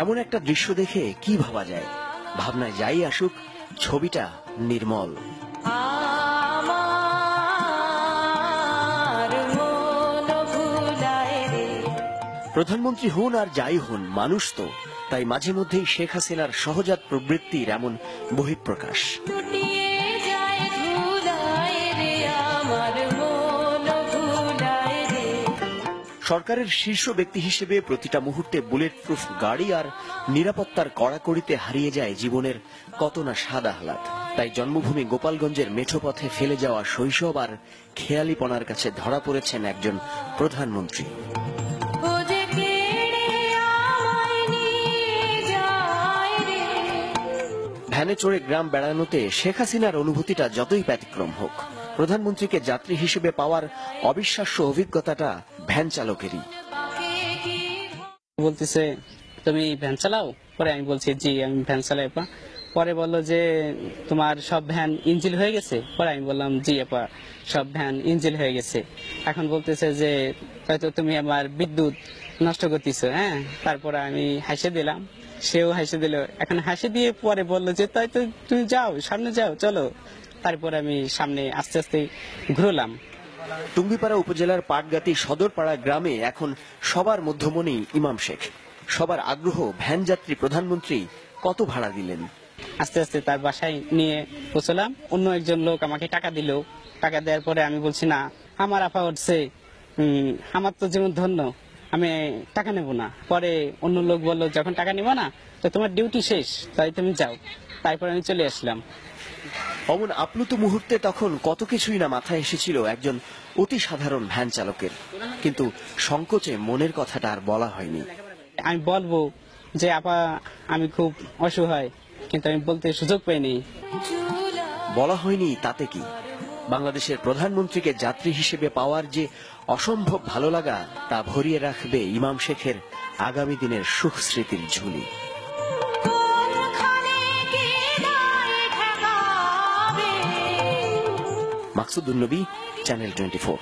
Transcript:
এমন একটা দৃশ্য দেখে কি ভাবা যায়? ভাবনায় যাই আসুক, ছবিটা নির্মল। প্রধানমন্ত্রী হন আর যাই হন, মানুষ তো, তাই মাঝে মধ্যেই শেখ হাসিনার সহজাত প্রবৃত্তির এমন বহিঃপ্রকাশ। সরকারের শীর্ষ ব্যক্তি হিসেবে প্রতিটা মুহূর্তে বুলেট প্রুফ গাড়ি আর নিরাপত্তার কড়াকড়িতে হারিয়ে যায় জীবনের কত না সাদা আহ্লাদ। তাই জন্মভূমি গোপালগঞ্জের মেঠো পথে ফেলে যাওয়া শৈশব আর খেয়ালিপনার কাছে ধরা পড়েছেন একজন প্রধানমন্ত্রী। ভ্যানে চড়ে গ্রাম বেড়ানোতে শেখ হাসিনার অনুভূতিটা যতই ব্যতিক্রম হোক, প্রধানমন্ত্রীকে যাত্রী হিসেবে পাওয়ার অবিশ্বাস্য অভিজ্ঞতাটা ভ্যান চালকেরই। বলতেছে, তুমি ভ্যান চালাও? পরে আমি বলছি, জি আমি ভ্যান চালাই আপা। পরে বললো যে তোমার সব ভ্যান ইঞ্জিল হয়ে গেছে? পরে আমি বললাম, জি আপা সব ভ্যান ইঞ্জিল হয়ে গেছে। এখন বলতেছে যে হয়তো তুমি আমার বিদ্যুৎ নষ্ট করতেছো। হ্যাঁ, তারপরে আমি হাসে দিলাম, সেও হাসে দিল। এখন হাসি দিয়ে পরে বললো যে তাই তো, তুমি যাও, সামনে যাও, চলো। তারপরে আমি সামনে আস্তে আস্তে ঘুরলাম। টুঙ্গিপাড়া উপজেলার পাটগাতি সদরপাড়া গ্রামে এখন সবার মধ্যমণি ইমাম শেখ। সবার আগ্রহ, ভ্যান যাত্রী প্রধানমন্ত্রী কত ভাড়া দিলেন। আস্তে আস্তে তার বাসায় নিয়ে পৌঁছলাম। অন্য একজন লোক আমাকে টাকা দিল। টাকা দেওয়ার পরে আমি বলছি, না আমার আপা উঠছে, আমার তো জীবন ধন্য, আমি টাকা নেব না। পরে অন্য লোক বললো, যখন টাকা নিব না তো তোমার ডিউটি শেষ, তাই তুমি যাও। তারপরে আমি চলে আসলাম। অমন আপ্লুত মুহূর্তে তখন কত কিছুই না মাথায় এসেছিল একজন অতি সাধারণ ভ্যান চালকের, কিন্তু সংকোচে মনের কথাটা আর বলা হয়নি। আমি বলবো যে আপা আমি খুব অসহায়, কিন্তু আমি বলতে সুযোগ পাইনি। বলা হয়নি তাতে কি, বাংলাদেশের প্রধানমন্ত্রীকে যাত্রী হিসেবে পাওয়ার যে অসম্ভব ভালো লাগা, তা ভরিয়ে রাখবে ইমাম শেখের আগামী দিনের সুখ স্মৃতির ঝুলি। মাকসুদুন নবী, চ্যানেল 24।